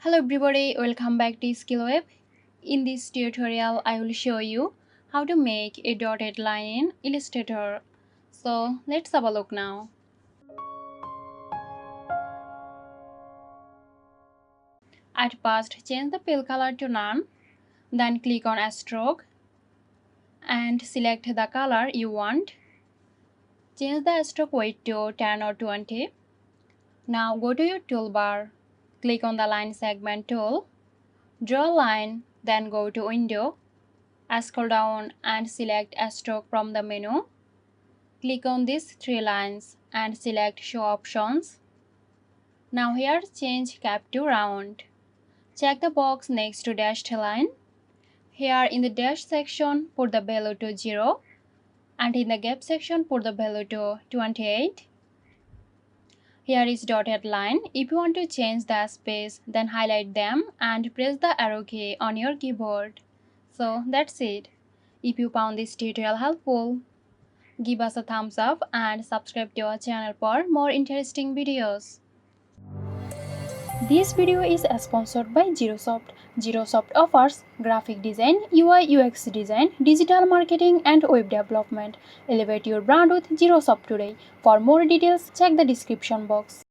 Hello everybody, welcome back to SkillWeb. In this tutorial, I will show you how to make a dotted line in Illustrator. So let's have a look now. At first, change the fill color to none, then click on a stroke and select the color you want. Change the stroke weight to 10 or 20. Now go to your toolbar, click on the line segment tool, draw a line, then go to window, scroll down and select a stroke from the menu. Click on these three lines and select Show Options. Now here change cap to round. Check the box next to dashed line. Here in the dash section put the value to 0 and in the gap section put the value to 28. Here is dotted line. If you want to change the space, then highlight them and press the arrow key on your keyboard. So that's it. If you found this tutorial helpful, give us a thumbs up and subscribe to our channel for more interesting videos. This video is sponsored by Zerosoft. Zerosoft offers graphic design, UI UX design, digital marketing and web development. Elevate your brand with Zerosoft today. For more details, check the description box.